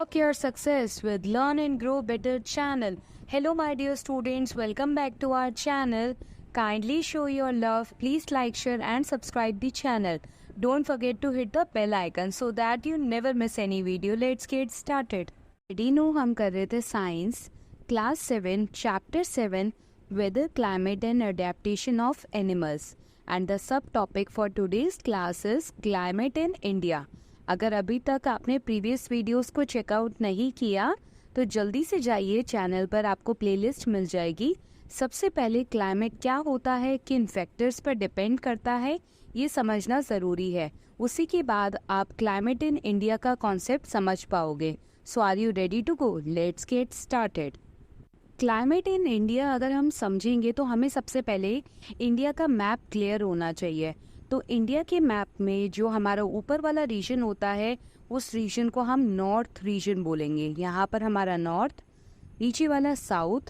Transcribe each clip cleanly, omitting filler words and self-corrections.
Unlock your success with Learn and Grow Better channel. Hello my dear students, welcome back to our channel. Kindly show your love, please like, share and subscribe the channel. Don't forget to hit the bell icon so that you never miss any video. Let's get started. Now हम कर रहे थे science class 7 chapter 7 weather climate and adaptation of animals and the subtopic for today's class is climate in India. अगर अभी तक आपने previous videos को checkout नहीं किया तो जल्दी से जाइए, चैनल पर आपको प्लेलिस्ट मिल जाएगी. सबसे पहले क्लाइमेट क्या होता है, किन फैक्टर्स पर डिपेंड करता है, ये समझना ज़रूरी है. उसी के बाद आप क्लाइमेट इन इंडिया का कॉन्सेप्ट समझ पाओगे. So are you ready to go? Let's get started. Climate in India अगर हम समझेंगे तो हमें सबसे पहले इंडिया का मैप क्लियर होना चाहिए. तो इंडिया के मैप में जो हमारा ऊपर वाला रीजन होता है उस रीजन को हम नॉर्थ रीजन बोलेंगे. यहाँ पर हमारा नॉर्थ, नीचे वाला south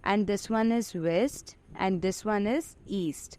and this one is west and this one is east.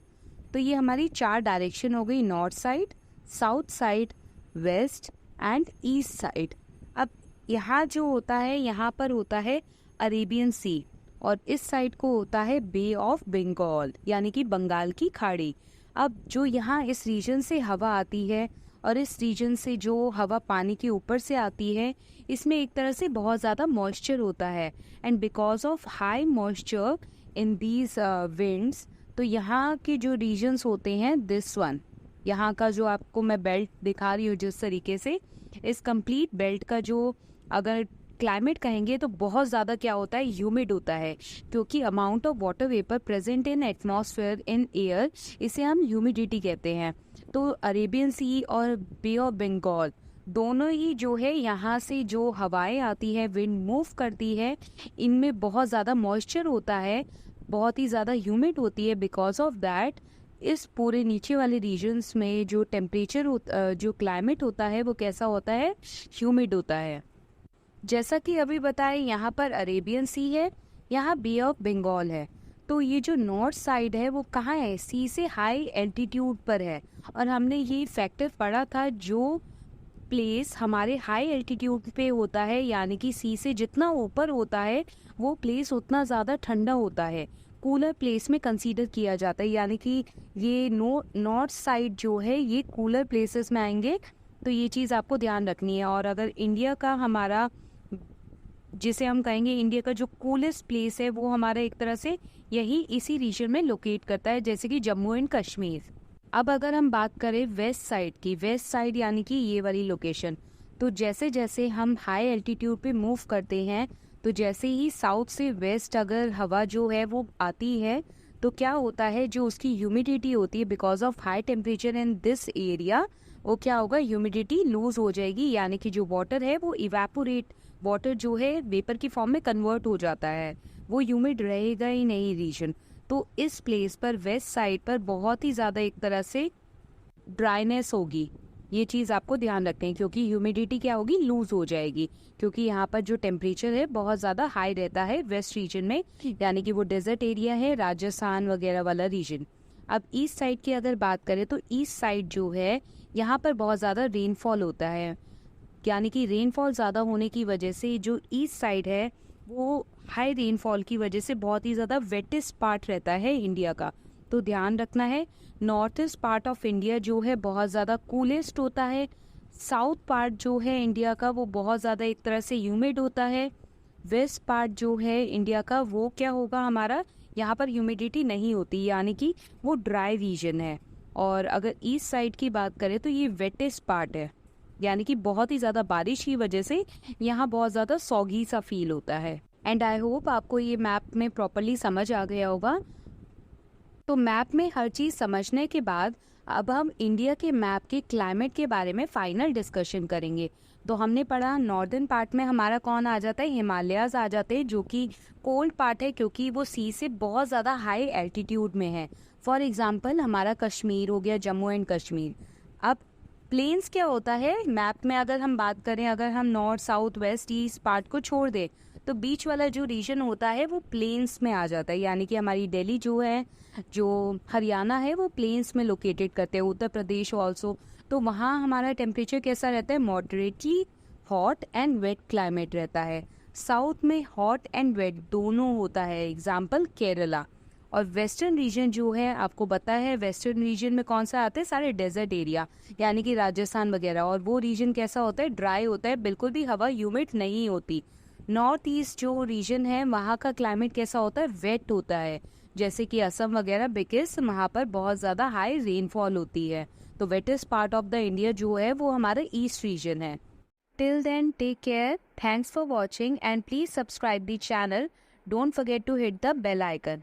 तो ये हमारी 4 डायरेक्शन हो गई, north side, south side, west and east side. अब यहाँ जो होता है, यहाँ पर होता है अरेबियन सी और इस साइड को होता है बे ऑफ बंगाल यानी कि बंगाल की खाड़ी. अब जो यहाँ इस रीजन से हवा आती है और इस रीजन से जो हवा पानी के ऊपर से आती है, इसमें एक तरह से बहुत ज़्यादा मॉइस्चर होता है and because of high moisture in these winds, तो यहाँ के जो रीजन्स होते हैं, दिस वन, यहाँ का जो आपको मैं बेल्ट दिखा रही हूँ जिस तरीके से, इस कंप्लीट बेल्ट का जो अगर क्लाइमेट कहेंगे तो बहुत ज़्यादा क्या होता है, ह्यूमिड होता है, क्योंकि amount of water vapour present in atmosphere in air, इसे हम ह्यूमिडिटी कहते हैं. तो अरेबियन सी और बे ऑफ बंगाल दोनों ही जो है, यहाँ से जो हवाएं आती है, विंड मूव करती है, इनमें बहुत ज़्यादा मॉइस्चर होता है, बहुत ही ज़्यादा ह्यूमिड होती है. बिकॉज ऑफ दैट इस पूरे नीचे वाले रीजन्स में जो टेम्परेचर जो क्लाइमेट होता है वो कैसा होता है, ह्यूमिड होता है. जैसा कि अभी बताए, यहाँ पर अरेबियन सी है, यहाँ बे ऑफ बंगाल है. तो ये जो नॉर्थ साइड है वो कहाँ है, सी से हाई एल्टीट्यूड पर है. और हमने ये फैक्टर पढ़ा था, जो प्लेस हमारे हाई एल्टीट्यूड पे होता है यानी कि सी से जितना ऊपर होता है वो प्लेस उतना ज़्यादा ठंडा होता है, कूलर प्लेस में कंसीडर किया जाता है. यानी कि ये नॉर्थ साइड जो है ये कूलर प्लेसेस में आएंगे. तो ये चीज़ आपको ध्यान रखनी है. और अगर इंडिया का हमारा, जिसे हम कहेंगे इंडिया का जो कूलेस्ट प्लेस है, वो हमारा एक तरह से यही इसी रीजन में लोकेट करता है, जैसे कि जम्मू एंड कश्मीर. अब अगर हम बात करें वेस्ट साइड की, वेस्ट साइड यानी कि ये वाली लोकेशन, तो जैसे जैसे हम हाई एल्टीट्यूड पे मूव करते हैं तो जैसे ही साउथ से वेस्ट अगर हवा जो है वो आती है तो क्या होता है, जो उसकी ह्यूमिडिटी होती है because of high temperature in this area, वो क्या होगा, ह्यूमिडिटी लूज हो जाएगी. यानी कि जो वाटर है वो इवेपोरेट, वाटर जो है वेपर की फॉर्म में कन्वर्ट हो जाता है, वो ह्यूमिड रहेगा ही नहीं रीजन. तो इस प्लेस पर वेस्ट साइड पर बहुत ही ज़्यादा एक तरह से ड्राइनेस होगी. ये चीज़ आपको ध्यान रखनी है, क्योंकि ह्यूमिडिटी क्या होगी, लूज हो जाएगी, क्योंकि यहाँ पर जो टेम्परेचर है बहुत ज़्यादा हाई रहता है वेस्ट रीजन में, यानी कि वो डेजर्ट एरिया है, राजस्थान वगैरह वाला रीजन. अब ईस्ट साइड की अगर बात करें तो ईस्ट साइड जो है यहाँ पर बहुत ज़्यादा रेनफॉल होता है. यानी कि रेनफॉल ज़्यादा होने की वजह से जो ईस्ट साइड है वो हाई रेनफॉल की वजह से बहुत ही ज़्यादा वेटेस्ट पार्ट रहता है इंडिया का. तो ध्यान रखना है, north east part of India जो है बहुत ज़्यादा कूलेस्ट होता है, साउथ पार्ट जो है इंडिया का वो बहुत ज़्यादा एक तरह से ह्यूमिड होता है, वेस्ट पार्ट जो है इंडिया का वो क्या होगा हमारा, यहाँ पर ह्यूमिडिटी नहीं होती, यानी कि वो ड्राई रीजन है. और अगर ईस्ट साइड की बात करें तो ये वेटेस्ट पार्ट है, यानी कि बहुत ही ज़्यादा बारिश की वजह से यहाँ बहुत ज़्यादा सॉगी सा फील होता है. एंड आई होप आपको ये मैप में प्रॉपरली समझ आ गया होगा. तो मैप में हर चीज़ समझने के बाद अब हम इंडिया के मैप के क्लाइमेट के बारे में फाइनल डिस्कशन करेंगे. तो हमने पढ़ा नॉर्दर्न पार्ट में हमारा कौन आ जाता है, हिमालयाज आ जाते हैं, जो कि कोल्ड पार्ट है क्योंकि वो सी से बहुत ज़्यादा हाई एल्टीट्यूड में है. फॉर एग्जाम्पल हमारा कश्मीर हो गया, जम्मू एंड कश्मीर. अब प्लेन्स क्या होता है मैप में, अगर हम बात करें, अगर हम north south west east part को छोड़ दें तो बीच वाला जो रीजन होता है वो प्लेन्स में आ जाता है. यानी कि हमारी दिल्ली जो है, जो हरियाणा है, वो प्लेन्स में लोकेटेड करते हैं, उत्तर प्रदेश ऑल्सो. तो वहाँ हमारा टेम्परेचर कैसा रहता है, moderately hot and wet climate रहता है। साउथ में हॉट एंड वेट दोनों होता है, एग्जाम्पल केरला। और वेस्टर्न रीजन जो है आपको पता है, वेस्टर्न रीजन में कौन सा आते हैं, सारे डेजर्ट एरिया यानी कि राजस्थान वगैरह। और वो रीजन कैसा होता है, ड्राई होता है, बिल्कुल भी हवा ह्यूमिड नहीं होती। नॉर्थ ईस्ट जो रीजन है वहाँ का क्लाइमेट कैसा होता है, वेट होता है, जैसे कि असम वगैरह, बिकॉज वहाँ पर बहुत ज़्यादा हाई रेनफॉल होती है। तो wettest part of the India जो है वो हमारा ईस्ट रीजन है। Till then take care, thanks for watching and please subscribe the channel, don't forget to hit the bell icon.